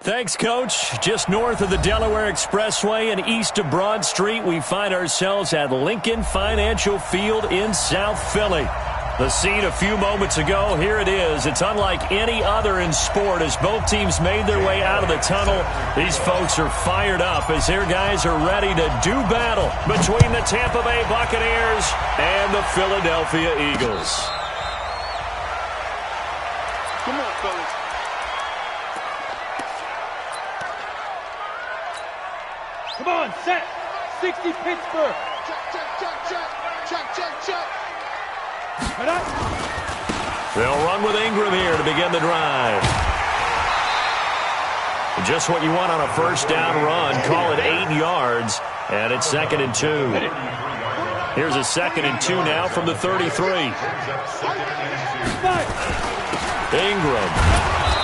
Thanks, Coach. Just north of the Delaware Expressway and east of Broad Street, we find ourselves at Lincoln Financial Field in South Philly. The scene a few moments ago, here it is. It's unlike any other in sport as both teams made their way out of the tunnel. These folks are fired up as their guys are ready to do battle between the Tampa Bay Buccaneers and the Philadelphia Eagles. Come on, fellas. Come on, set. 60 Pittsburgh. Check. They'll run with Ingram here to begin the drive. Just what you want on a first down run. Call it 8 yards, and it's 2nd and 2. Here's a 2nd and 2 now from the 33. Ingram.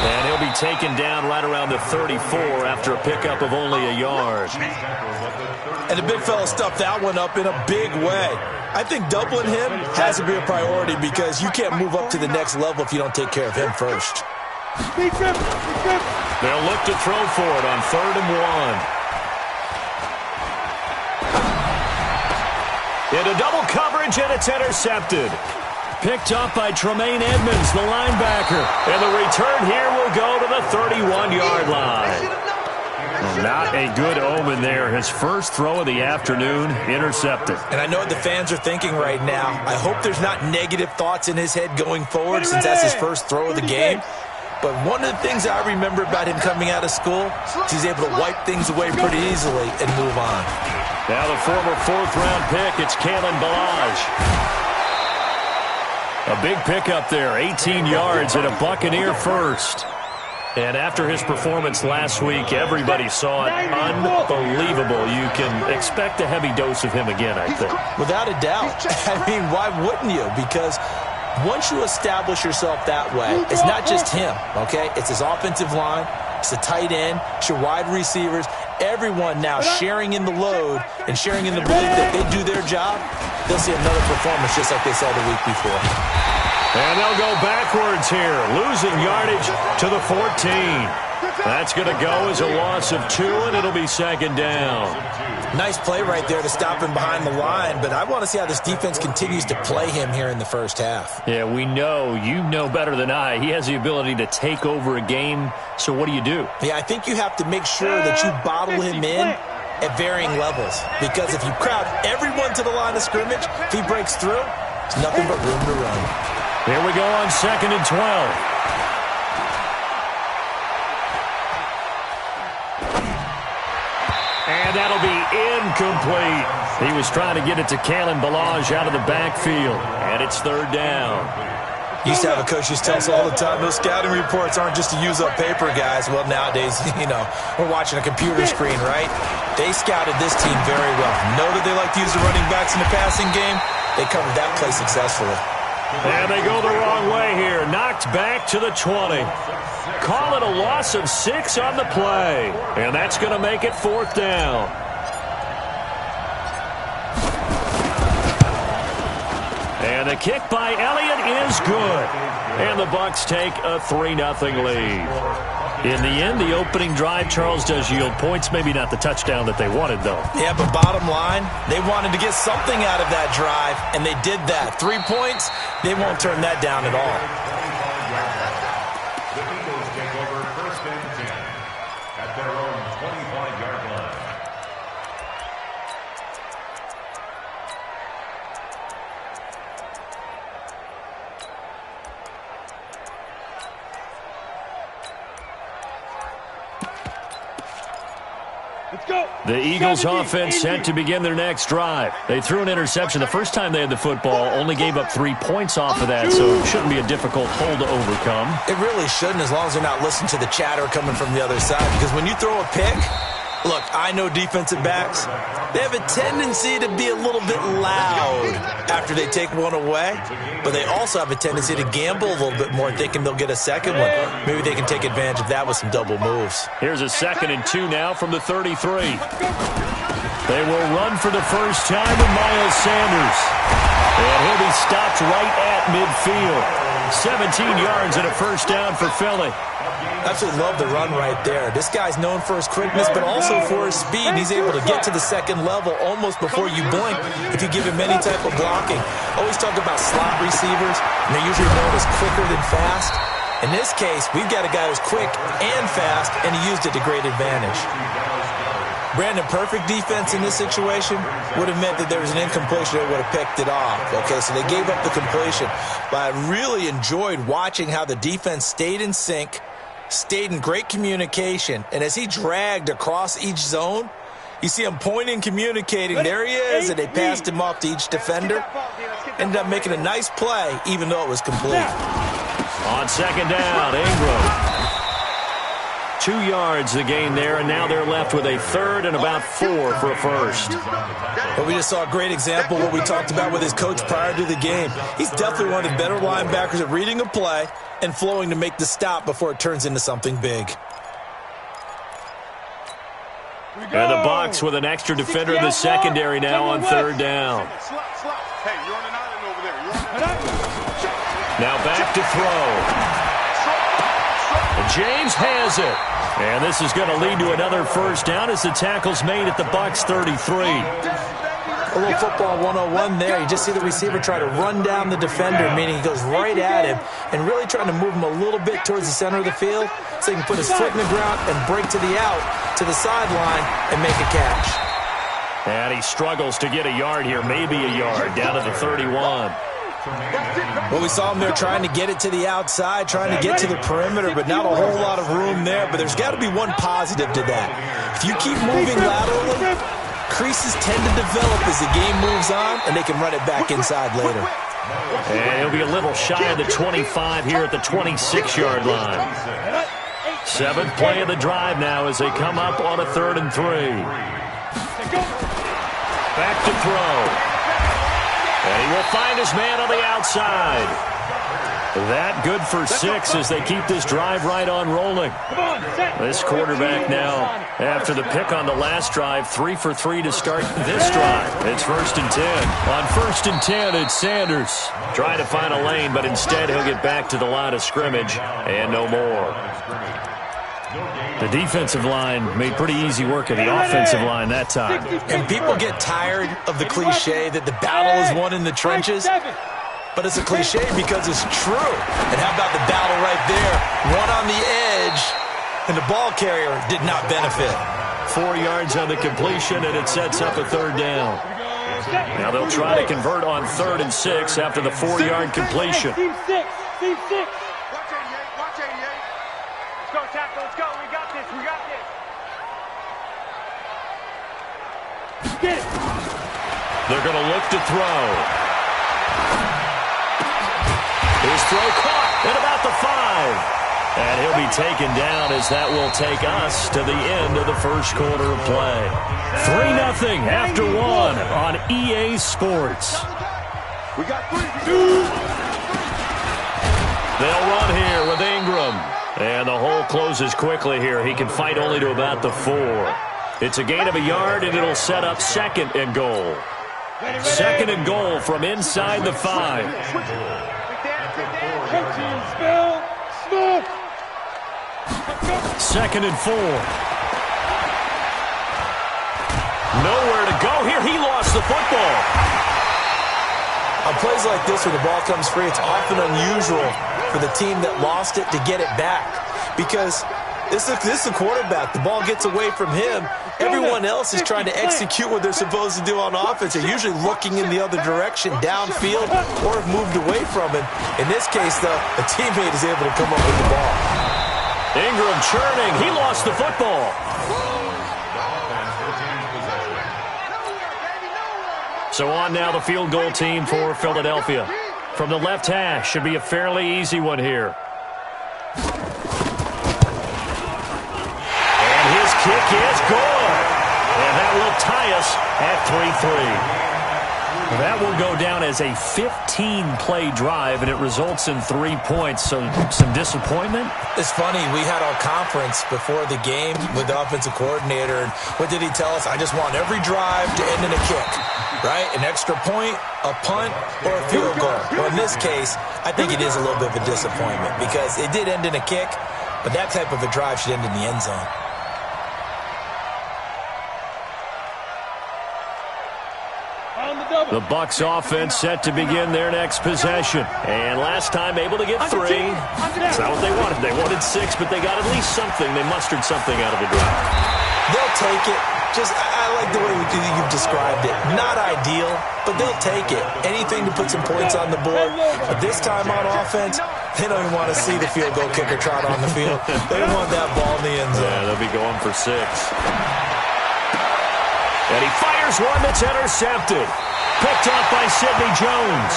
And he'll be taken down right around the 34 after a pickup of only a yard. And the big fella stuffed that one up in a big way. I think doubling him has to be a priority because you can't move up to the next level if you don't take care of him first. They'll look to throw for it on 3rd and 1. Into double coverage, and it's intercepted. Picked up by Tremaine Edmonds, the linebacker. And the return here will go to the 31-yard line. Well, not a good omen there. His first throw of the afternoon, intercepted. And I know what the fans are thinking right now. I hope there's not negative thoughts in his head going forward since that's his first throw of the game. But one of the things I remember about him coming out of school is he's able to wipe things away pretty easily and move on. Now the former 4th-round pick, it's Kalen Ballage. A big pickup there, 18 yards and a Buccaneer first. And after his performance last week, everybody saw it. Unbelievable. You can expect a heavy dose of him again, I think. Without a doubt. I mean, why wouldn't you? Because once you establish yourself that way, it's not just him, okay? It's his offensive line, it's the tight end, it's your wide receivers, everyone now sharing in the load and sharing in the belief that they do their job. They'll see another performance just like they saw the week before. And they'll go backwards here, losing yardage to the 14. That's going to go as a loss of 2, and it'll be 2nd down. Nice play right there to stop him behind the line, but I want to see how this defense continues to play him here in the first half. Yeah, we know. You know better than I. He has the ability to take over a game, so what do you do? Yeah, I think you have to make sure that you bottle him in at varying levels, because if you crowd everyone to the line of scrimmage, if he breaks through, there's nothing but room to run. Here we go on 2nd and 12. And that'll be incomplete. He was trying to get it to Kalen Ballage out of the backfield. And it's 3rd down. Used to have a coach who tells us all the time, those scouting reports aren't just to use up paper, guys. Well, nowadays, we're watching a computer screen, right? They scouted this team very well. Know that they like to use the running backs in the passing game. They covered that play successfully. And they go the wrong way here. Knocked back to the 20. Call it a loss of 6 on the play. And that's going to make it 4th down. And the kick by Elliott is good. And the Bucs take a 3-0 lead. In the end, the opening drive, Charles, does yield points. Maybe not the touchdown that they wanted, though. Yeah, but bottom line, they wanted to get something out of that drive, and they did that. 3 points, they won't turn that down at all. The Eagles take over 1st and 10 at their own 25-yard line. The Eagles offense set to begin their next drive. They threw an interception the first time they had the football, only gave up 3 points off of that, so it shouldn't be a difficult hole to overcome. It really shouldn't, as long as they're not listening to the chatter coming from the other side, because when you throw a pick, look, I know defensive backs, they have a tendency to be a little bit loud after they take one away, but they also have a tendency to gamble a little bit more, thinking they'll get a second one. Maybe they can take advantage of that with some double moves. Here's a 2nd and 2 now from the 33. They will run for the first time with Miles Sanders. And he'll be stopped right at midfield. 17 yards and a first down for Philly. Absolutely love the run right there. This guy's known for his quickness, but also for his speed. He's able to get to the second level almost before you blink if you give him any type of blocking. Always talk about slot receivers, and they're usually known as quicker than fast. In this case, we've got a guy who's quick and fast, and he used it to great advantage. Brandon, perfect defense in this situation would have meant that there was an incompletion. They would have picked it off. Okay, so they gave up the completion. But I really enjoyed watching how the defense stayed in sync, stayed in great communication, and as he dragged across each zone, you see him pointing, communicating. There he is, and they passed him off to each defender. Ended up making a nice play, even though it was complete. On second down, Ingram. 2 yards the gain there, and now they're left with a third and about 4 for a first. But we just saw a great example of what we talked about with his coach prior to the game. He's definitely one of the better linebackers at reading a play and flowing to make the stop before it turns into something big. And the Bucs with an extra defender in the secondary now on third down. Now back to throw. And James has it. And this is going to lead to another first down as the tackle's made at the Bucs 33. A little football 101 there. You just see the receiver try to run down the defender, meaning he goes right at him and really trying to move him a little bit towards the center of the field so he can put his foot in the ground and break to the out, to the sideline, and make a catch. And he struggles to get a yard here, maybe a yard, down to the 31. Well, we saw him there trying to get it to the outside, trying to get to the perimeter, but not a whole lot of room there. But there's got to be one positive to that. If you keep moving laterally, creases tend to develop as the game moves on, and they can run it back inside later. And he'll be a little shy of the 25 here at the 26-yard line. 7th play of the drive now as they come up on a 3rd and 3. Back to throw. And he will find his man on the outside. That good for 6 as they keep this drive right on rolling. This quarterback now, after the pick on the last drive, 3 for 3 to start this drive. It's 1st and 10. On 1st and 10, it's Sanders. Trying to find a lane, but instead he'll get back to the line of scrimmage and no more. The defensive line made pretty easy work of the offensive line that time. And people get tired of the cliche that the battle is won in the trenches. But it's a cliche because it's true. And how about the battle right there? One on the edge, and the ball carrier did not benefit. 4 yards on the completion, and it sets up a 3rd down. Now they'll try to convert on 3rd and 6 after the 4-yard completion. Team 6. Team 6. Watch 88. Watch 88. Let's go, tackle. Let's go. We got this. We got this. Get it. They're going to look to throw. His throw caught at about the 5. And he'll be taken down as that will take us to the end of the first quarter of play. 3-0 after 1 on EA Sports. We got 3. They'll run here with Ingram. And the hole closes quickly here. He can fight only to about the 4. It's a gain of a yard, and it'll set up 2nd and goal. 2nd and goal from inside the 5. Second and 4. Nowhere to go here. He lost the football. On plays like this where the ball comes free, it's often unusual for the team that lost it to get it back. Because this is a quarterback. The ball gets away from him. Everyone else is trying to execute what they're supposed to do on offense. They're usually looking in the other direction, downfield, or have moved away from it. In this case, though, a teammate is able to come up with the ball. Ingram churning. He lost the football. So on now the field goal team for Philadelphia. From the left hash, should be a fairly easy one here. And his kick is good. And that will tie us at 3-3. That will go down as a 15-play drive, and it results in 3 points. So some disappointment? It's funny. We had our conference before the game with the offensive coordinator. And what did he tell us? I just want every drive to end in a kick. right? An extra point, a punt, or a field goal. Well, in this case, I think it is a little bit of a disappointment because it did end in a kick, but that type of a drive should end in the end zone. The Bucs offense set to begin their next possession. And last time able to get 3. That's not what they wanted. They wanted 6, but they got at least something. They mustered something out of the drive. They'll take it. I like the way you've described it. Not ideal, but they'll take it. Anything to put some points on the board. But this time on offense, they don't even want to see the field goal kicker trot on the field. They don't want that ball in the end zone. Yeah, they'll be going for 6. And he fires one that's intercepted. Picked off by Sidney Jones.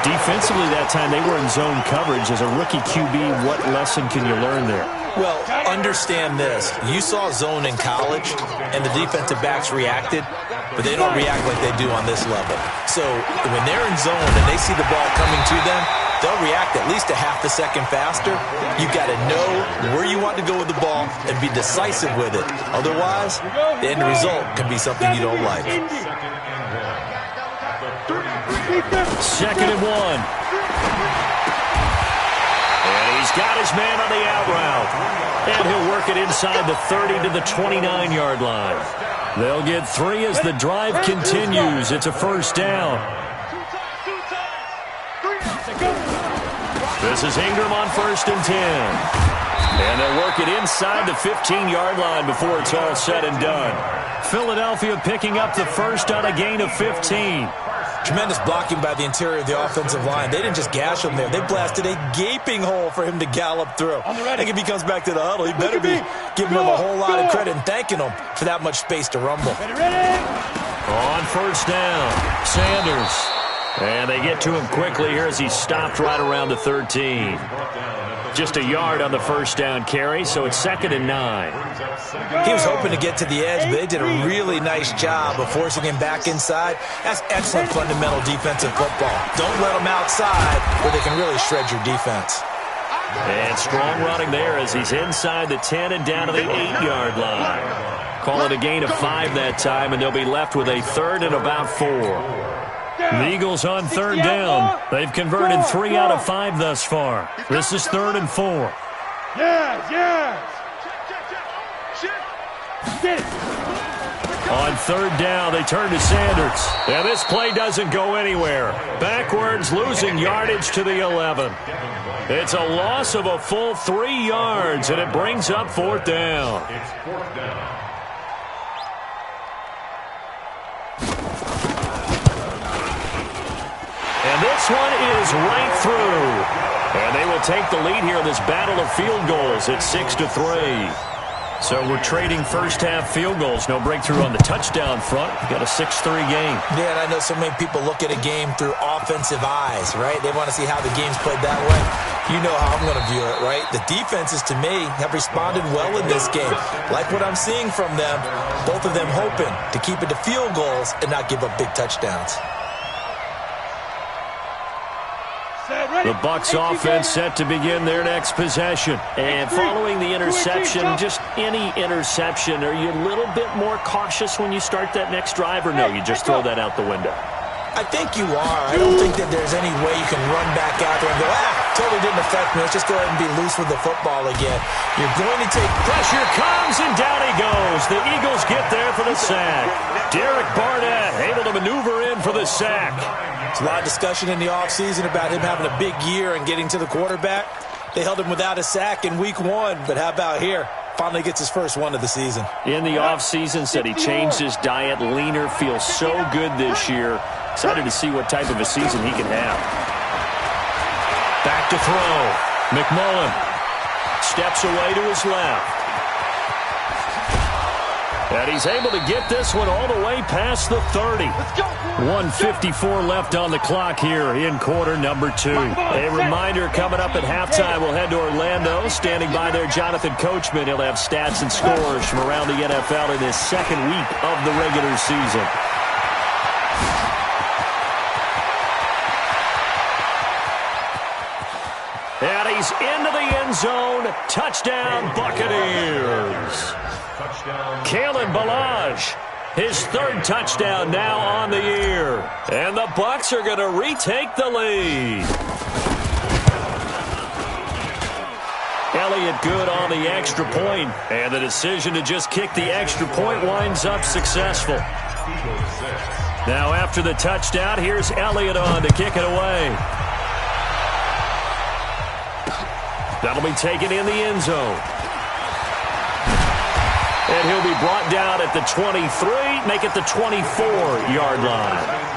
Defensively that time, they were in zone coverage. As a rookie QB, what lesson can you learn there? Well, understand this. You saw zone in college, and the defensive backs reacted, but they don't react like they do on this level. So when they're in zone and they see the ball coming to them, they'll react at least a half a second faster. You've got to know where you want to go with the ball and be decisive with it. Otherwise, the end result can be something you don't like. 2nd and 1. And he's got his man on the out route. And he'll work it inside the 30 to the 29-yard line. They'll get 3 as the drive continues. It's a first down. This is Ingram on 1st and 10. And they'll work it inside the 15-yard line before it's all said and done. Philadelphia picking up the first on a gain of 15. Tremendous blocking by the interior of the offensive line. They didn't just gash him there. They blasted a gaping hole for him to gallop through. I think if he comes back to the huddle, he better be giving him a whole lot of credit and thanking him for that much space to rumble. On first down, Sanders. And they get to him quickly here as he stopped right around the 13. Just a yard on the first down carry, so it's 2nd and 9. He was hoping to get to the edge, but they did a really nice job of forcing him back inside. That's excellent fundamental defensive football. Don't let them outside where they can really shred your defense. And strong running there as he's inside the 10 and down to the 8-yard line. Call it a gain of 5 that time, and they'll be left with a 3rd and about 4. The Eagles on 3rd down. They've converted 3 out of 5 thus far. This is 3rd and 4. On 3rd down, they turn to Sanders. And this play doesn't go anywhere. Backwards, losing yardage to the 11. It's a loss of a full 3 yards, and it brings up 4th down. It's 4th down. And this one is right through. And they will take the lead here in this battle of field goals at 6-3. So we're trading first-half field goals. No breakthrough on the touchdown front. We've got a 6-3 game. Yeah, and I know so many people look at a game through offensive eyes, right? They want to see how the game's played that way. You know how I'm going to view it, right? The defenses, to me, have responded well in this game. Like what I'm seeing from them, both of them hoping to keep it to field goals and not give up big touchdowns. The Bucs offense set to begin their next possession. And following the interception, just any interception, are you a little bit more cautious when you start that next drive, or no, you just throw that out the window? I think you are. I don't think that there's any way you can run back out there and go, totally didn't affect me. Let's just go ahead and be loose with the football again. You're going to take... Pressure comes, and down he goes. The Eagles get there for the sack. Derek Barnett able to maneuver in for the sack. There's a lot of discussion in the offseason about him having a big year and getting to the quarterback. They held him without a sack in week 1, but how about here? Finally gets his first one of the season. In the offseason, said he changed his diet, leaner, feels so good this year. Excited to see what type of a season he can have. Back to throw. McMullen steps away to his left. And he's able to get this one all the way past the 30. 1:54 left on the clock here in quarter number 2. A reminder, coming up at halftime, we'll head to Orlando. Standing by there, Jonathan Coachman. He'll have stats and scores from around the NFL in his second week of the regular season. And he's into the end zone. Touchdown, Buccaneers. Kalen Ballage His third touchdown now on the year. And the Bucs are going to retake the lead. Elliott good on the extra point, and the decision to just kick the extra point winds up successful. Now after the touchdown, here's Elliott on to kick it away. That'll be taken in the end zone. And he'll be brought down at the 23, make it the 24-yard line.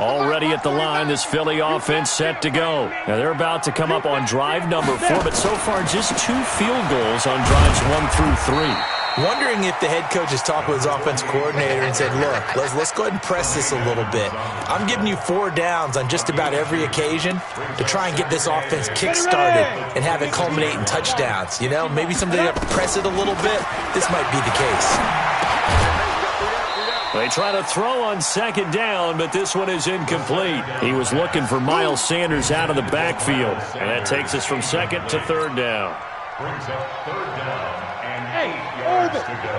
Already at the line, this Philly offense set to go. Now they're about to come up on drive number 4, but so far just 2 field goals on drives 1 through 3. Wondering if the head coach has talked with his offensive coordinator and said, look, let's go ahead and press this a little bit. I'm giving you 4 downs on just about every occasion to try and get this offense kick-started and have it culminate in touchdowns. You know, maybe somebody to press it a little bit. This might be the case. They try to throw on second down, but this one is incomplete. He was looking for Miles Sanders out of the backfield, and that takes us from second to third down. Brings up third down and 8 yards to go.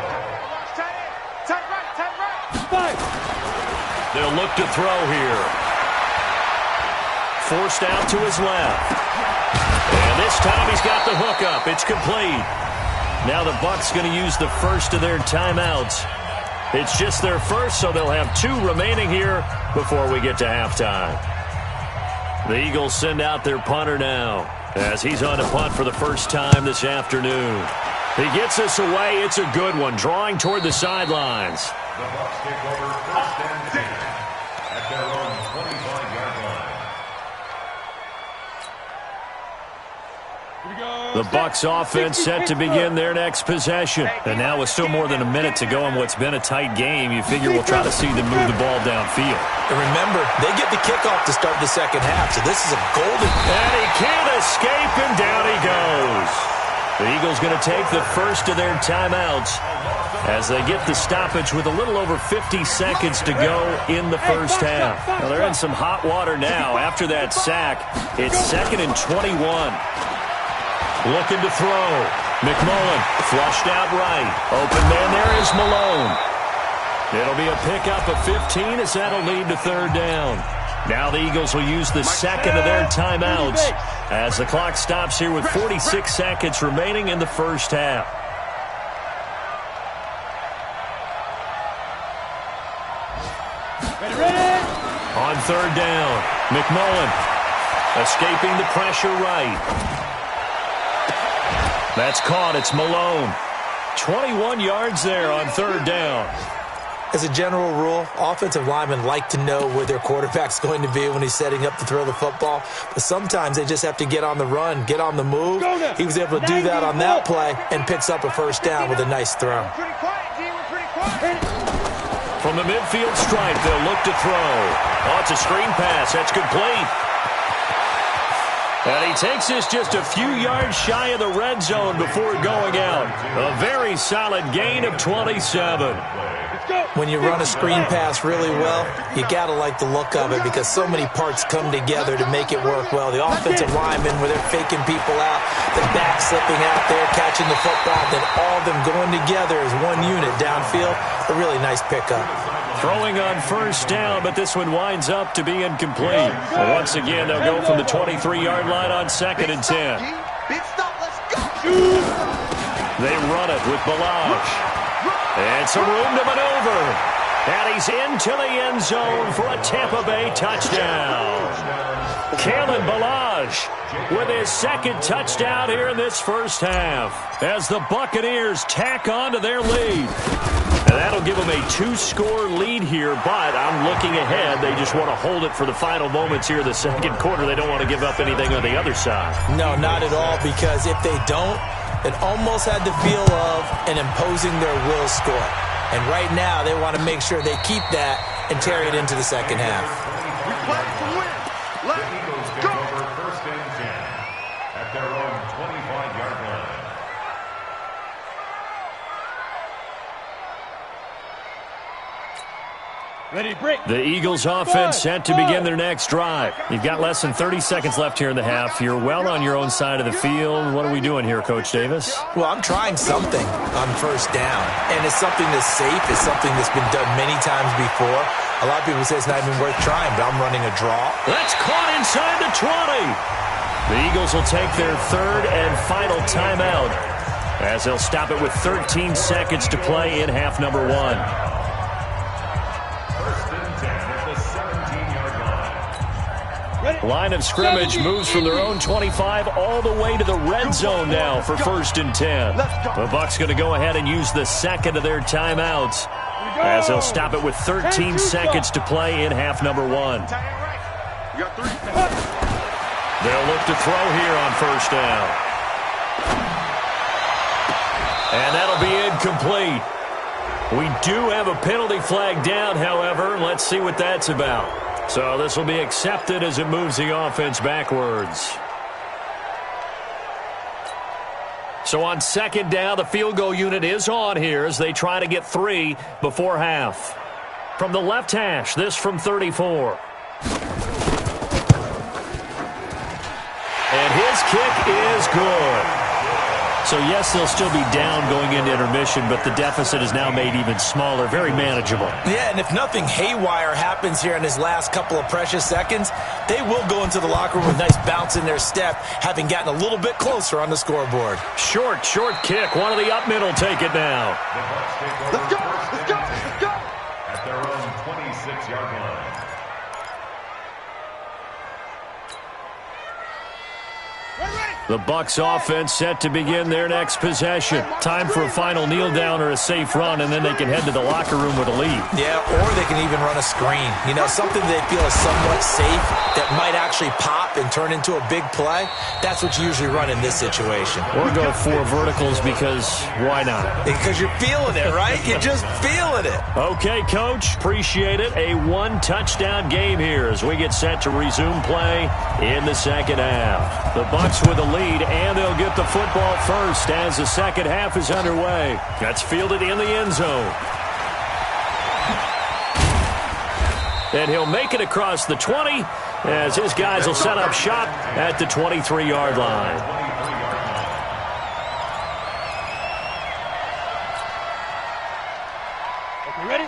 Tight right. They'll look to throw here. Forced out to his left. And this time he's got the hook up. It's complete. Now the Bucs going to use the first of their timeouts. It's just their first, so they'll have 2 remaining here before we get to halftime. The Eagles send out their punter now as he's on to punt for the first time this afternoon. He gets us away. It's a good one, drawing toward the sidelines. The Bucs take over first and 10 at their own 25-yard line. The Bucs offense set to begin their next possession. And now with still more than a minute to go in what's been a tight game, you figure we'll try to see them move the ball downfield. And remember, they get the kickoff to start the second half, so this is a golden... And he can't escape, and down he goes. The Eagles going to take the first of their timeouts as they get the stoppage with a little over 50 seconds to go in the first half. Well, they're in some hot water now. After that sack, it's 2nd and 21. Looking to throw. McMullen flushed out right. Open man there is Malone. It'll be a pickup of 15 as that'll lead to third down. Now the Eagles will use the second of their timeouts as the clock stops here with 46 seconds remaining in the first half. On third down, McMullen escaping the pressure right. That's caught. It's Malone. 21 yards there on third down. As a general rule, offensive linemen like to know where their quarterback's going to be when he's setting up to throw the football. But sometimes they just have to get on the run, get on the move. He was able to do that on that play and picks up a first down with a nice throw. From the midfield stripe, they'll look to throw. Oh, it's a screen pass. That's complete. And he takes this just a few yards shy of the red zone before going out. A very solid gain of 27. When you run a screen pass really well, you got to like the look of it because so many parts come together to make it work well. The offensive linemen, where they're faking people out, the back slipping out there, catching the football, then all of them going together as one unit downfield. A really nice pickup. Throwing on first down, but this one winds up to be incomplete. Well, once again, they'll go from the 23-yard line on 2nd and 10. Big stop, let's go. They run it with Balazs. And some room to maneuver. And he's into the end zone for a Tampa Bay touchdown. Kalen Balazs with his second touchdown here in this first half as the Buccaneers tack on to their lead. And that'll give them a 2-score lead here, but I'm looking ahead. They just want to hold it for the final moments here in the second quarter. They don't want to give up anything on the other side. No, not at all, because if they don't, it almost had the feel of an imposing their will score. And right now, they want to make sure they keep that and carry it into the second half. We play to win. Let's go. Over first and 10 at their own 25-yard line. The Eagles offense set to begin their next drive. You've got less than 30 seconds left here in the half. You're well on your own side of the field. What are we doing here, Coach Davis? Well, I'm trying something on first down, and it's something that's safe. It's something that's been done many times before. A lot of people say it's not even worth trying, but I'm running a draw. That's caught inside the 20. The Eagles will take their third and final timeout as they'll stop it with 13 seconds to play in half number one. Line of scrimmage moves from their own 25 all the way to the red zone now for 1st and 10. The Bucs going to go ahead and use the second of their timeouts as they'll stop it with 13 seconds to play in half number one. They'll look to throw here on first down. And that'll be incomplete. We do have a penalty flag down, however. Let's see what that's about. So this will be accepted as it moves the offense backwards. So on second down, the field goal unit is on here as they try to get 3 before half. From the left hash, this from 34. And his kick is good. So, yes, they'll still be down going into intermission, but the deficit is now made even smaller, very manageable. Yeah, and if nothing haywire happens here in his last couple of precious seconds, they will go into the locker room with a nice bounce in their step, having gotten a little bit closer on the scoreboard. Short kick. One of the up mid will take it now. Let's go, let's go, let's go. At their own 26-yard line. The Bucs offense set to begin their next possession. Time for a final kneel down or a safe run, and then they can head to the locker room with a lead. Yeah, or they can even run a screen. You know, something they feel is somewhat safe that might actually pop and turn into a big play. That's what you usually run in this situation. Or go 4 verticals because why not? Because you're feeling it, right? You're just feeling it. Okay, Coach. Appreciate it. A 1-touchdown game here as we get set to resume play in the second half. The Bucs with a lead, and they'll get the football first as the second half is underway. That's fielded in the end zone. And he'll make it across the 20 as his guys will set up shop at the 23-yard line.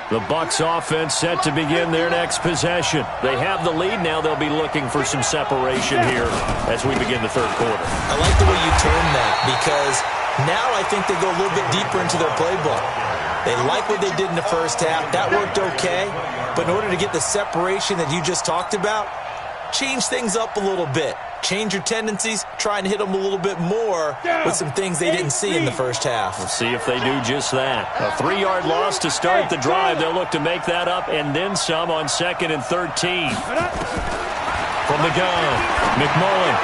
The Bucs offense set to begin their next possession. They have the lead. Now they'll be looking for some separation here as we begin the third quarter. I like the way you term that because now I think they go a little bit deeper into their playbook. They like what they did in the first half. That worked okay. But in order to get the separation that you just talked about, change things up a little bit. Change your tendencies, try and hit them a little bit more with some things they didn't see in the first half. We'll see if they do just that. A 3-yard loss to start the drive. They'll look to make that up and then some on 2nd and 13. From the gun, McMullen.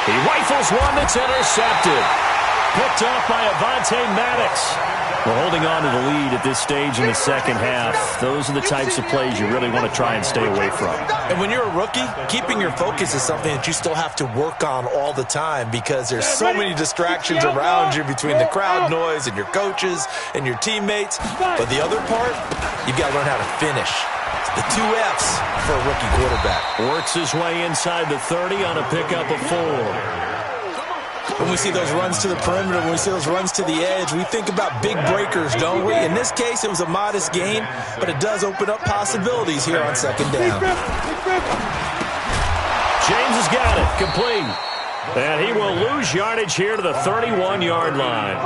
He rifles one that's intercepted. Picked off by Avonte Maddox. We're holding on to the lead at this stage in the second half. Those are the types of plays you really want to try and stay away from. And when you're a rookie, keeping your focus is something that you still have to work on all the time because there's so many distractions around you between the crowd noise and your coaches and your teammates. But the other part, you've got to learn how to finish. It's the 2 F's for a rookie quarterback. Works his way inside the 30 on a pickup of 4. When we see those runs to the perimeter, when we see those runs to the edge, we think about big breakers, don't we? In this case, it was a modest gain, but it does open up possibilities here on second down. James has got it, complete. And he will lose yardage here to the 31-yard line.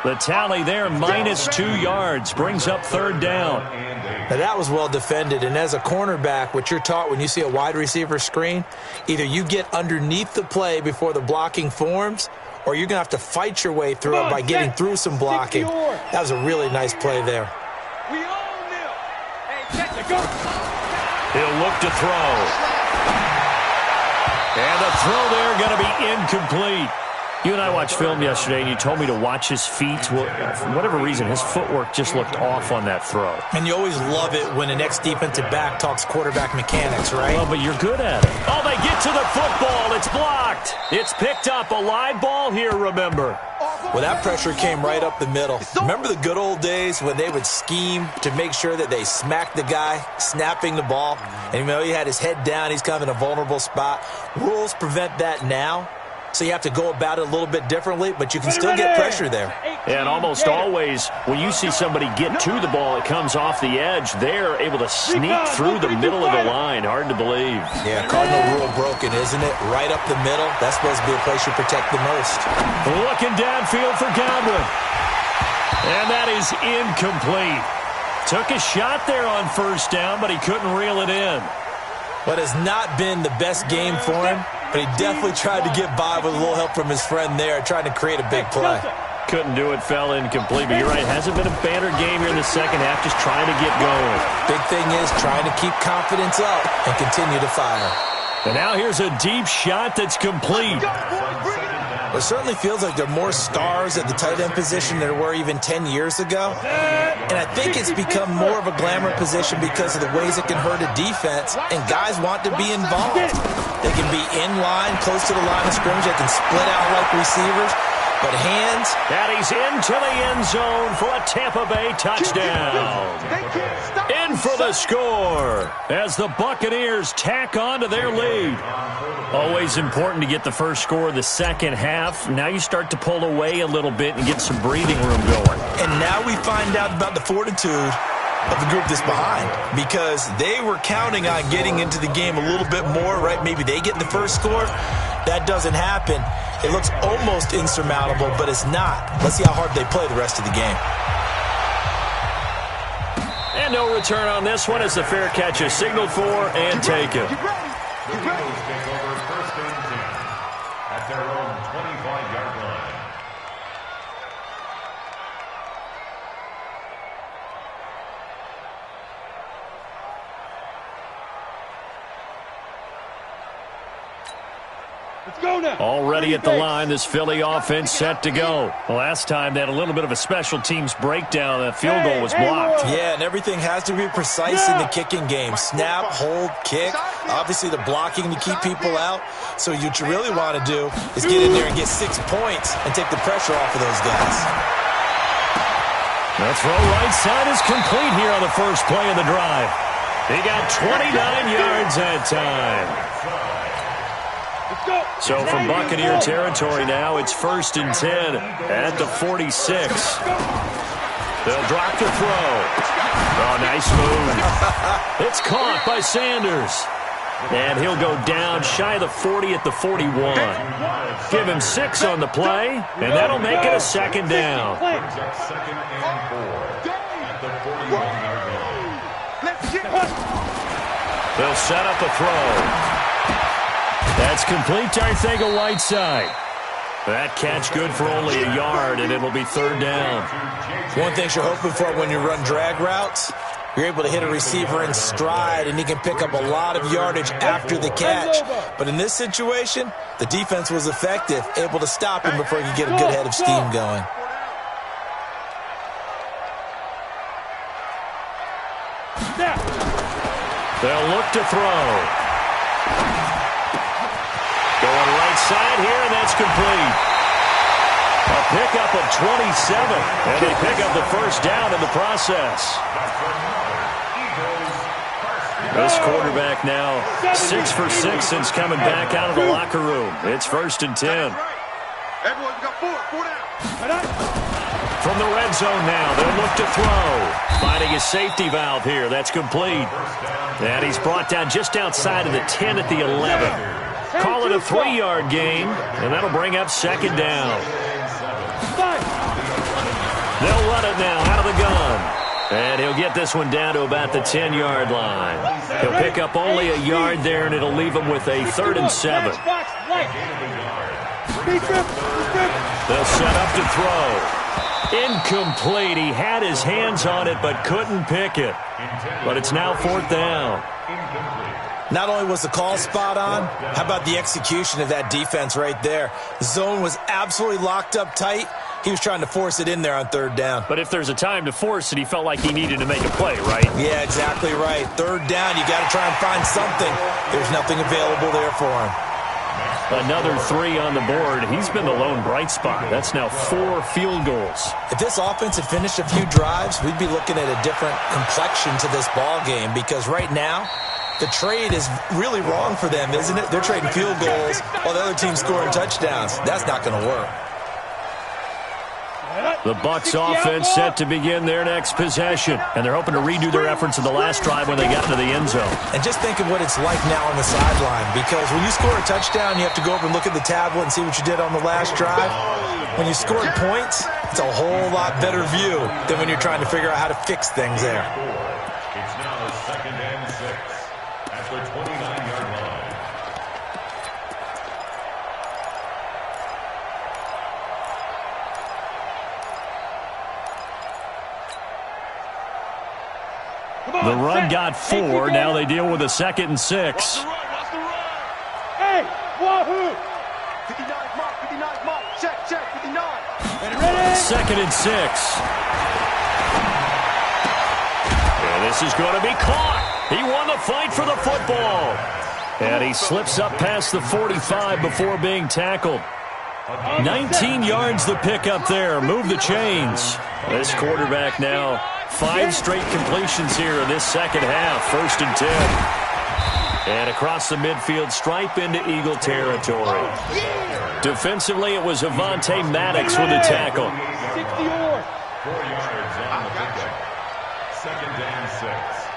The tally there, -2 yards, brings up third down. Now, that was well defended, and as a cornerback, what you're taught when you see a wide receiver screen, either you get underneath the play before the blocking forms, or you're going to have to fight your way through it by getting through some blocking. That was a really nice play there. He'll look to throw. And the throw there going to be incomplete. You and I watched film yesterday, and you told me to watch his feet. Well, for whatever reason, his footwork just looked off on that throw. And you always love it when an ex-defensive back talks quarterback mechanics, right? Well, but you're good at it. Oh, they get to the football. It's blocked. It's picked up. A live ball here, remember. Well, that pressure came right up the middle. Remember the good old days when they would scheme to make sure that they smacked the guy snapping the ball? And he had his head down. He's kind of in a vulnerable spot. Rules prevent that now. So you have to go about it a little bit differently, but you can still get pressure there. And almost always, when you see somebody get to the ball, it comes off the edge. They're able to sneak through the middle of the line. Hard to believe. Yeah, cardinal rule broken, isn't it? Right up the middle. That's supposed to be the place you protect the most. Looking downfield for Godwin. And that is incomplete. Took a shot there on first down, but he couldn't reel it in. What has not been the best game for him, but he definitely tried to get by with a little help from his friend there, trying to create a big play. Couldn't do it, fell incomplete. But you're right, hasn't been a banner game here in the second half, just trying to get going. Big thing is trying to keep confidence up and continue to fire. And now here's a deep shot that's complete. It certainly feels like there are more stars at the tight end position than there were even 10 years ago. And I think it's become more of a glamour position because of the ways it can hurt a defense, and guys want to be involved. They can be in line, close to the line of scrimmage. They can split out like receivers. But hands. And he's into the end zone for a Tampa Bay touchdown. In for the score as the Buccaneers tack on to their lead. Always important to get the first score of the second half. Now you start to pull away a little bit and get some breathing room going. And now we find out about the fortitude of the group that's behind, because they were counting on getting into the game a little bit more, right? Maybe they get the first score. That doesn't happen. It looks almost insurmountable, but it's not. Let's see how hard they play the rest of the game. And no return on this one as the fair catch is signaled for and taken. The Eagles take over first and 10 at their own 25-yard line. Let's go now. Already at the line, this Philly offense set to go. Last time they had a little bit of a special teams breakdown. That field goal was blocked. Yeah, and everything has to be precise in the kicking game. Snap, hold, kick. Obviously the blocking to keep people out. So what you really want to do is get in there and get 6 points and take the pressure off of those guys. The throw right side is complete here on the first play of the drive. He got 29 yards that time. So from Buccaneer territory now, it's 1st and 10 at the 46. They'll drop the throw. Oh, nice move. It's caught by Sanders. And he'll go down shy of the 40 at the 41. Give him 6 on the play, and that'll make it a second down. Second and 4 at the 41-yard line. They'll set up a throw. That's complete to Arcega-Whiteside. That catch good for only a yard, and it'll be 3rd down. One thing you're hoping for when you run drag routes, you're able to hit a receiver in stride, and he can pick up a lot of yardage after the catch. But in this situation, the defense was effective, able to stop him before he could get a good head of steam going. They'll look to throw. Going right side here, and that's complete. A pickup of 27, and they pick up the first down in the process. This quarterback now 6 for 6 since coming back out of the locker room. It's 1st and 10. Everyone's got 4 down. From the red zone now, they'll look to throw. Finding a safety valve here. That's complete. And he's brought down just outside of the 10 at the 11. Call it a 3-yard gain, and that'll bring up 2nd down. They'll run it now out of the gun. And he'll get this one down to about the 10-yard line. He'll pick up only a yard there, and it'll leave him with a 3rd and 7. They'll set up to throw. Incomplete. He had his hands on it but couldn't pick it. But it's now 4th down. Not only was the call spot on, how about the execution of that defense right there? The zone was absolutely locked up tight. He was trying to force it in there on 3rd down. But if there's a time to force it, he felt like he needed to make a play, right? Yeah, exactly right. 3rd down, you got to try and find something. There's nothing available there for him. Another 3 on the board. He's been the lone bright spot. That's now 4 field goals. If this offense had finished a few drives, we'd be looking at a different complexion to this ball game, because right now, the trade is really wrong for them, isn't it? They're trading field goals while the other team's scoring touchdowns. That's not going to work. The Bucs offense set to begin their next possession, and they're hoping to redo their efforts in the last drive when they got into the end zone. And just think of what it's like now on the sideline, because when you score a touchdown, you have to go over and look at the tablet and see what you did on the last drive. When you scored points, it's a whole lot better view than when you're trying to figure out how to fix things there. It's now 2nd and 6 at the 29-yard line. The run got 4. Now they deal with a 2nd and 6. Hey, wahoo! 59 mark, 59 mark. Check, 59. Ready? 2nd and 6. And this is going to be caught. He won the fight for the football. And he slips up past the 45 before being tackled. 19 yards the pickup there. Move the chains. This quarterback now 5 straight completions here in this second half. 1st and 10. And across the midfield stripe into Eagle territory. Defensively, it was Avonte Maddox with a tackle. 60 yards. 4 yards on the pickup. 2nd and 6.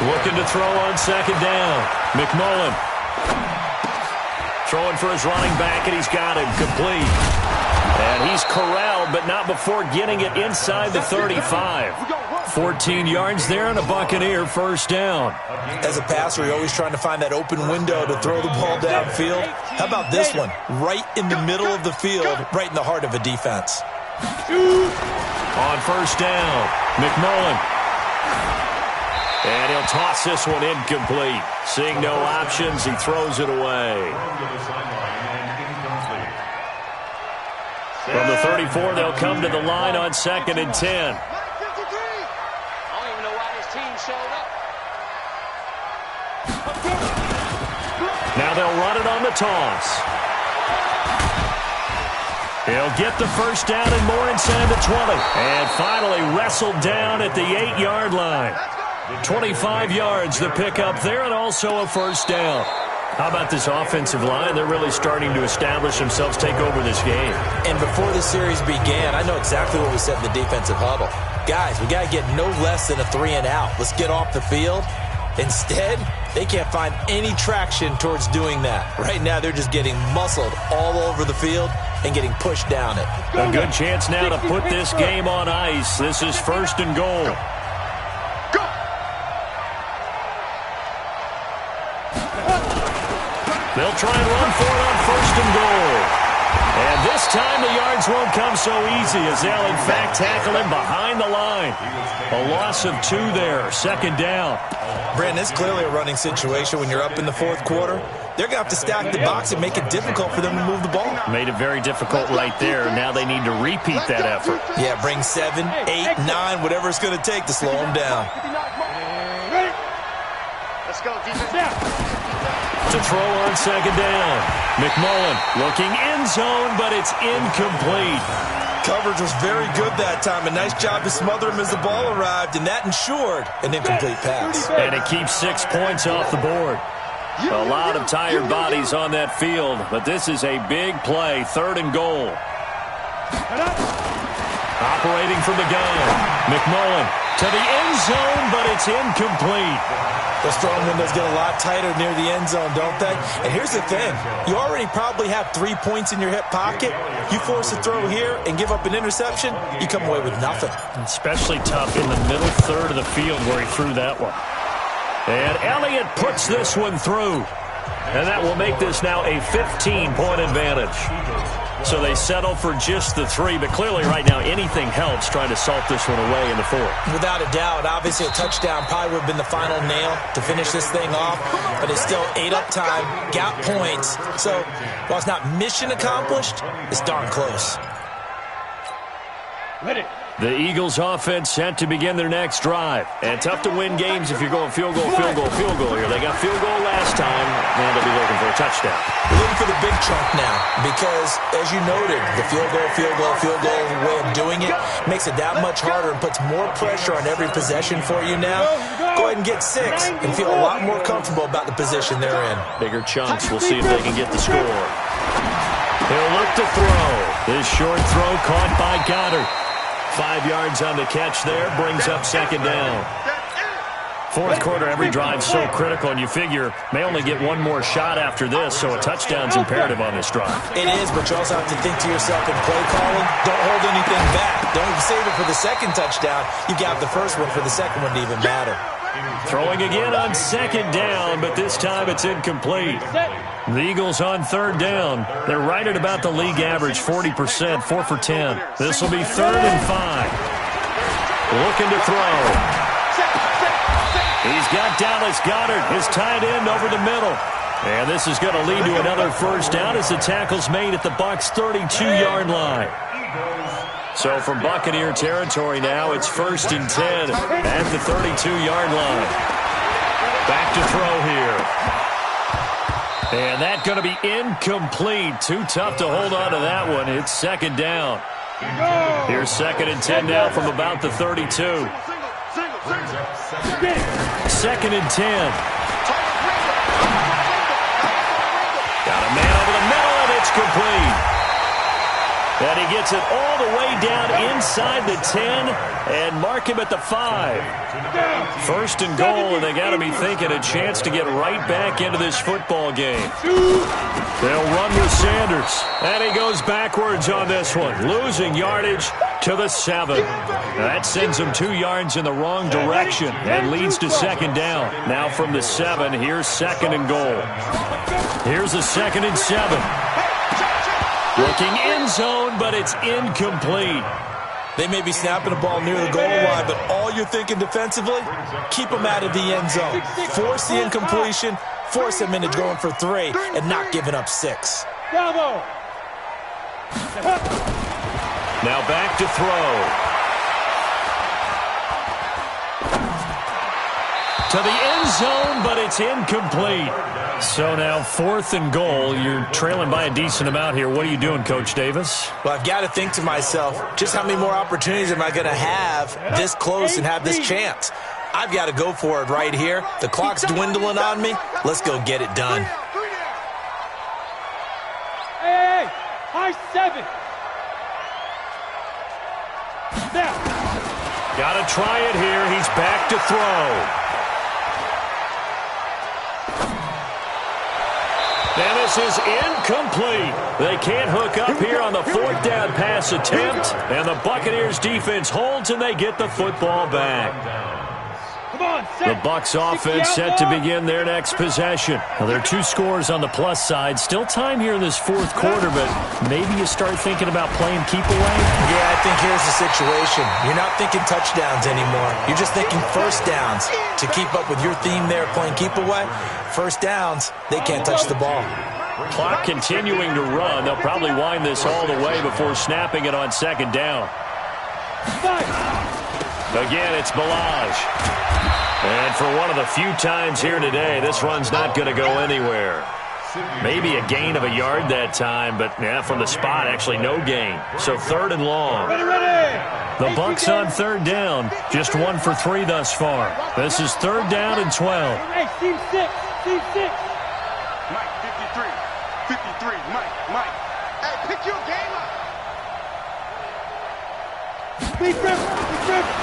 Looking to throw on 2nd down. McMullen throwing for his running back, and he's got him complete. And he's corralled, but not before getting it inside the 35. 14 yards there and a Buccaneer 1st down. As a passer, you're always trying to find that open window to throw the ball downfield. How about this one? Right in the middle of the field, right in the heart of a defense. On 1st down, McMullen. And he'll toss this one incomplete. Seeing no options, he throws it away. From the 34, they'll come to the line on 2nd and 10. I don't even know why this team showed up. Now they'll run it on the toss. He'll get the 1st down and more inside the 20. And finally wrestled down at the 8-yard line. 25 yards the pickup there, and also a 1st down. How about this offensive line? They're really starting to establish themselves, take over this game. And before the series began, I know exactly what we said in the defensive huddle. Guys, we got to get no less than a 3 and out. Let's get off the field. Instead, they can't find any traction towards doing that. Right now, they're just getting muscled all over the field and getting pushed down it. A good chance now to put this game on ice. This is 1st and goal. They'll try and run for it on 1st and goal. And this time the yards won't come so easy, as they'll in fact tackle him behind the line. A loss of 2 there, 2nd down. Brandon, it's clearly a running situation when you're up in the 4th quarter. They're going to have to stack the box and make it difficult for them to move the ball. Made it very difficult right there. Now they need to repeat that effort. Yeah, bring 7, 8, 9, whatever it's going to take to slow them down. Ready? Let's go, defense. To throw on 2nd down. McMullen looking end zone, but it's incomplete. Coverage was very good that time. A nice job to smother him as the ball arrived, and that ensured an incomplete pass. And it keeps 6 points off the board. A lot of tired bodies on that field, but this is a big play. 3rd and goal. Operating from the gun. McMullen to the end zone, but it's incomplete. Those throwing windows get a lot tighter near the end zone, don't they? And here's the thing. You already probably have 3 points in your hip pocket. You force a throw here and give up an interception, you come away with nothing. Especially tough in the middle third of the field where he threw that one. And Elliott puts this one through. And that will make this now a 15-point advantage. So they settle for just the 3, but clearly right now anything helps trying to salt this one away in the 4th. Without a doubt, obviously a touchdown probably would have been the final nail to finish this thing off, but it's still 8 up time, got points. So while it's not mission accomplished, it's darn close. Ready. The Eagles offense set to begin their next drive. And tough to win games if you're going field goal, field goal, field goal here. They got field goal last time, and they'll be looking for a touchdown. We're looking for the big chunk now because, as you noted, the field goal way of doing it makes it that much harder and puts more pressure on every possession for you now. Go ahead and get 6 and feel a lot more comfortable about the position they're in. Bigger chunks. We'll see if they can get the score. He'll look to throw. This short throw caught by Goddard. 5 yards on the catch there, brings up second down. Fourth quarter, every drive so critical, and you figure may only get one more shot after this, so a touchdown's imperative on this drive. It is, but you also have to think to yourself in play calling, don't hold anything back. Don't save it for the second touchdown. You got the first one for the second one to even matter. Throwing again on second down, but this time it's incomplete. The Eagles on third down. They're right at about the league average, 40%, 4 for 10. This will be 3rd and 5. Looking to throw. He's got Dallas Goedert, his tight end, over the middle. And this is going to lead to another first down as the tackle's made at the Bucs' 32-yard line. So from Buccaneer territory now, it's 1st and 10 at the 32-yard line. Back to throw here. And that's going to be incomplete. Too tough to hold on to that one. It's second down. Here's 2nd and 10 now from about the 32. 2nd and 10. Got a man over the middle, and it's complete. And he gets it all the way down inside the 10 and mark him at the 5. 1st and goal, and they got to be thinking a chance to get right back into this football game. They'll run with Sanders, and he goes backwards on this one, losing yardage to the 7. That sends him 2 yards in the wrong direction and leads to second down. Now from the 7, here's 2nd and goal. Here's a 2nd and 7. Looking end zone, but it's incomplete. They may be snapping the ball near the goal line, but all you're thinking defensively, keep them out of the end zone. Force the incompletion, force them into going for 3, and not giving up 6. Bravo! Now back to throw. To the end zone, but it's incomplete. So now 4th and goal. You're trailing by a decent amount here. What are you doing, Coach Davis? Well, I've got to think to myself, just how many more opportunities am I going to have this close and have this chance? I've got to go for it right here. The clock's dwindling on me. Let's go get it done. Hey, high 7. Now. Got to try it here. He's back to throw. And this is incomplete. They can't hook up here on the 4th down pass attempt. And the Buccaneers defense holds and they get the football back. The Bucs offense set to begin their next possession. Well, there are 2 scores on the plus side. Still time here in this 4th quarter, but maybe you start thinking about playing keep away? Yeah, I think here's the situation. You're not thinking touchdowns anymore. You're just thinking first downs. To keep up with your theme there, playing keep away, first downs, they can't touch the ball. Clock continuing to run. They'll probably wind this all the way before snapping it on second down. Again, it's Ballage. And for one of the few times here today, this run's not going to go anywhere. Maybe a gain of a yard that time, but yeah, from the spot, actually no gain. So 3rd and long. The Bucs on 3rd down, just 1 for 3 thus far. This is 3rd down and 12. Hey, team 6, team 6. Mike, 53, Mike. Hey, pick your game up.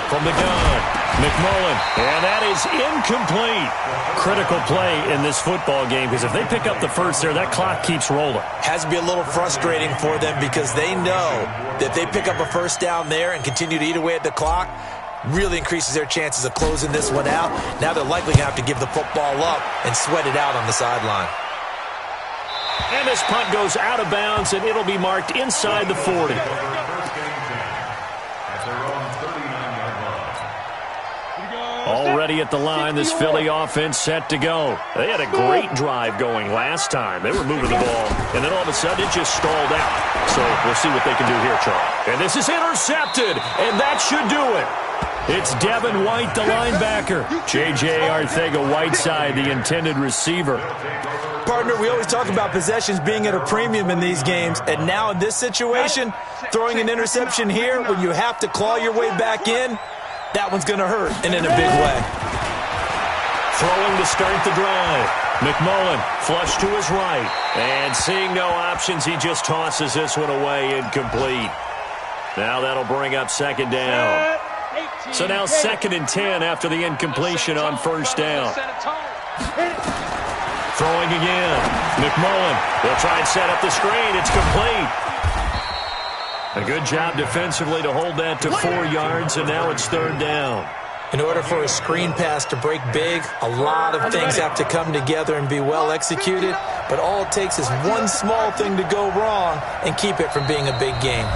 From the gun, McMullen, and that is incomplete. Critical play in this football game because if they pick up the first there, that clock keeps rolling. Has to be a little frustrating for them because they know that they pick up a first down there and continue to eat away at the clock, really increases their chances of closing this one out. Now they're likely going to have to give the football up and sweat it out on the sideline. And this punt goes out of bounds, and it'll be marked inside the 40. Already at the line, this Philly offense set to go. They had a great drive going last time. They were moving the ball, and then all of a sudden it just stalled out. So we'll see what they can do here, Charles. And this is intercepted, and that should do it. It's Devin White, the linebacker. J.J. Arcega-Whiteside, the intended receiver. Partner, we always talk about possessions being at a premium in these games, and now in this situation, throwing an interception here when you have to claw your way back in, that one's going to hurt, and in a big way. Throwing to start the drive. McMullen flush to his right. And seeing no options, he just tosses this one away incomplete. Now that'll bring up second down. So now 2nd and 10 after the incompletion on first down. Throwing again. McMullen will try and set up the screen. It's complete. A good job defensively to hold that to 4 yards, and now it's 3rd down. In order for a screen pass to break big, a lot of things have to come together and be well executed, but all it takes is one small thing to go wrong and keep it from being a big game.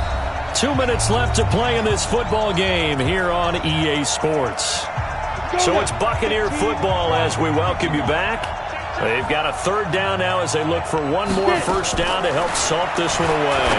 2 minutes left to play in this football game here on EA Sports. So it's Buccaneer football as we welcome you back. They've got a 3rd down now as they look for one more first down to help salt this one away.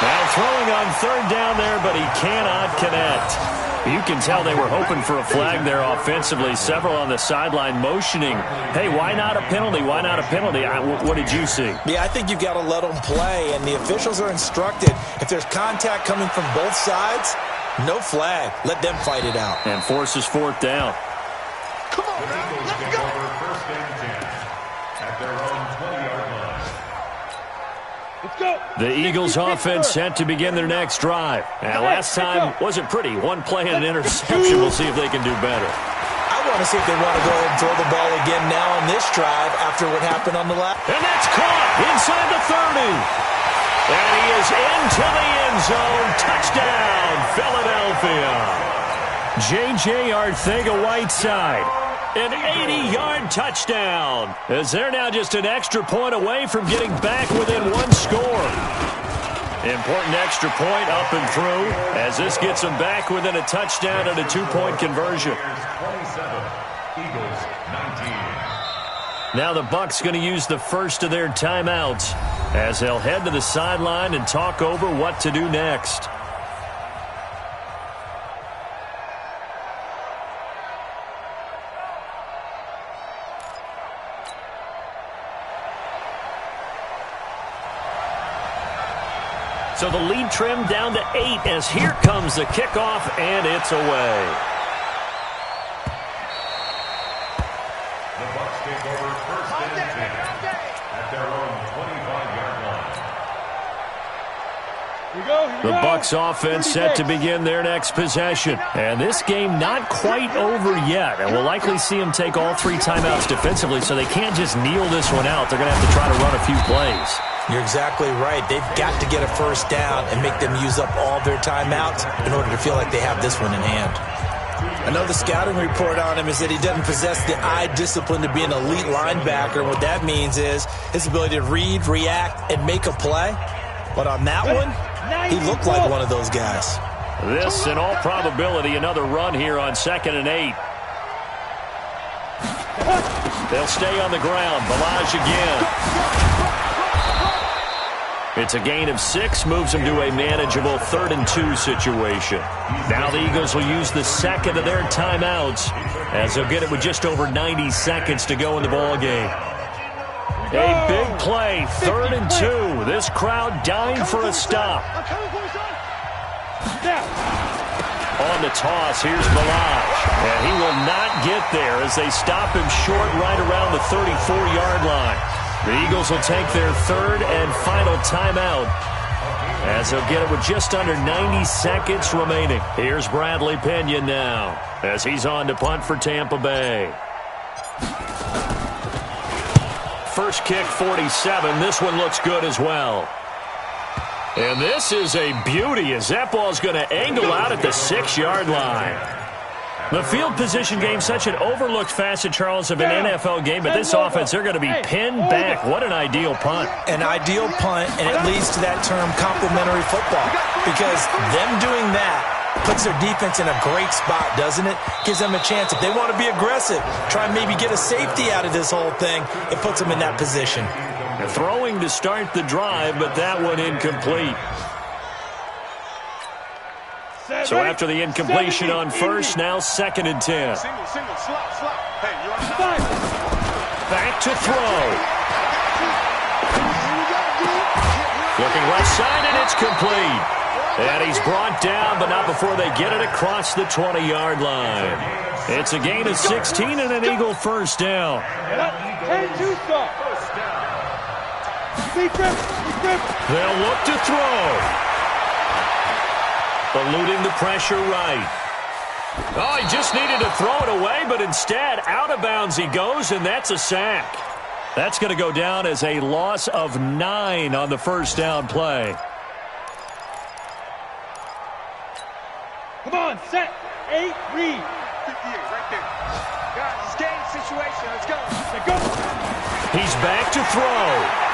Now throwing on 3rd down there, but he cannot connect. You can tell they were hoping for a flag there offensively. Several on the sideline motioning, hey, why not a penalty? Why not a penalty? What did you see? Yeah, I think you've got to let them play, and the officials are instructed. If there's contact coming from both sides, no flag. Let them fight it out. And forces 4th down. Come on, man. Let's go. First and 10 at their own 20-yard line. Let's go. The Eagles offense set to begin their next drive. And last time wasn't pretty. One play and an interception. We'll see if they can do better. I want to see if they want to go ahead and throw the ball again now on this drive after what happened on the last. And that's caught inside the 30. And he is into the end zone. Touchdown, Philadelphia. J.J. Arcega-Whiteside. An 80-yard touchdown, as they're now just an extra point away from getting back within one score. Important extra point up and through, as this gets them back within a touchdown and a 2-point conversion. 27, Eagles 19. Now the Bucs going to use the first of their timeouts, as they'll head to the sideline and talk over what to do next. So the lead trimmed down to 8 as here comes the kickoff, and it's away. The Bucs take over first and 10 at their own 25-yard line. The Bucs offense set to begin their next possession. And this game not quite over yet. And we'll likely see them take all 3 timeouts defensively, so they can't just kneel this one out. They're going to have to try to run a few plays. You're exactly right. They've got to get a first down and make them use up all their timeouts in order to feel like they have this one in hand. I know the scouting report on him is that he doesn't possess the eye discipline to be an elite linebacker. What that means is his ability to read, react, and make a play. But on that one, he looked like one of those guys. This, in all probability, another run here on 2nd and 8. They'll stay on the ground. Ballage again. It's a gain of 6, moves them to a manageable 3rd and 2 situation. Now the Eagles will use the 2nd of their timeouts, as they'll get it with just over 90 seconds to go in the ball game. A big play, 3rd and 2. This crowd dying for a stop. On the toss, here's Ballage. And he will not get there as they stop him short right around the 34-yard line. The Eagles will take their 3rd and final timeout, as they'll get it with just under 90 seconds remaining. Here's Bradley Pinion now, as he's on to punt for Tampa Bay. First kick, 47. This one looks good as well. And this is a beauty, as that ball's going to angle out at the 6-yard line. The field position game, such an overlooked facet, Charles, of an NFL game, but this offense, they're going to be pinned back. What an ideal punt. An ideal punt, and it leads to that term complementary football, because them doing that Puts their defense in a great spot, doesn't it? Gives them a chance. If they want to be aggressive, try and maybe get a safety out of this whole thing, it puts them in that position. Throwing to start the drive, but that one incomplete. So after the incompletion on first, now 2nd and 10. Single, slot. Hey, you on time? Back to throw. Looking left side, and it's complete. And he's brought down, but not before they get it across the 20-yard line. It's a gain of 16 and an Eagle first down. They'll look to throw. Eluding the pressure right. Oh, he just needed to throw it away, but instead, out of bounds he goes, and that's a sack. That's going to go down as a loss of 9 on the first down play. Come on, set, 8, read. 58, right there. Guys, it's game situation. Let's go. Let's go. He's back to throw.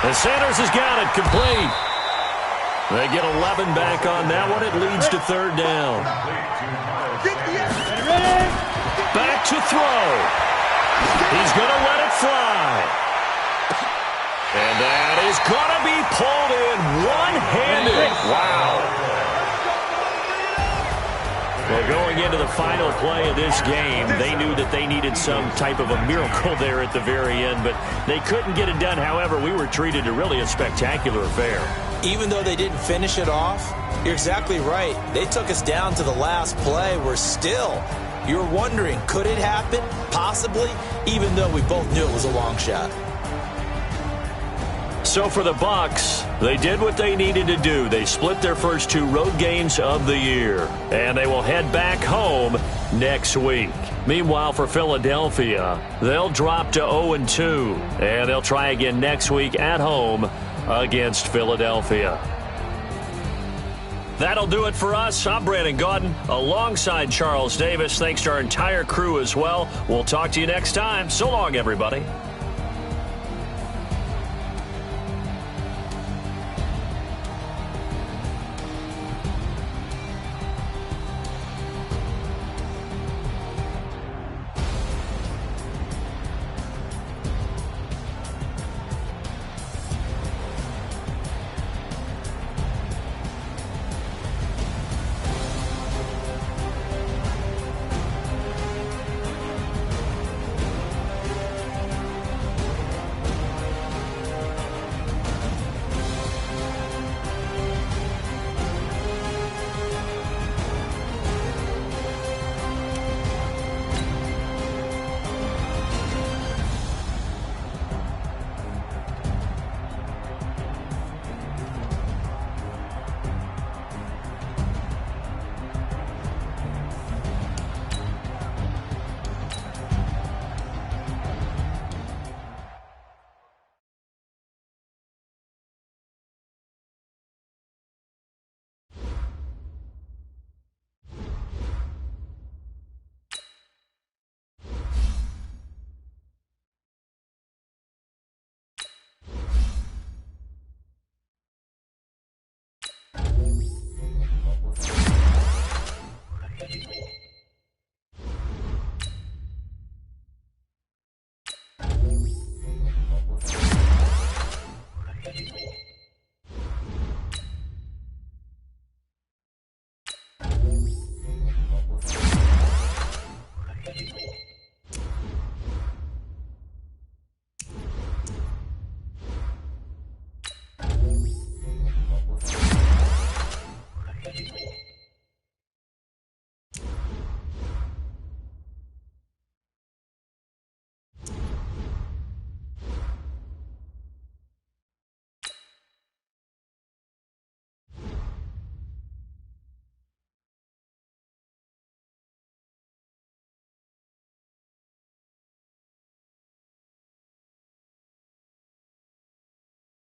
The Sanders has got it complete. They get 11 back on that one. It leads to 3rd down. Back to throw. He's going to let it fly. And that is going to be pulled in one-handed. Wow. Well, going into the final play of this game, they knew that they needed some type of a miracle there at the very end, but they couldn't get it done. However, we were treated to really a spectacular affair. Even though they didn't finish it off, you're exactly right. They took us down to the last play. We're still, you're wondering, could it happen? Possibly, even though we both knew it was a long shot. So for the Bucs, they did what they needed to do. They split their first 2 road games of the year, and they will head back home next week. Meanwhile, for Philadelphia, they'll drop to 0-2, and they'll try again next week at home against Philadelphia. That'll do it for us. I'm Brandon Gaudin alongside Charles Davis. Thanks to our entire crew as well. We'll talk to you next time. So long, everybody.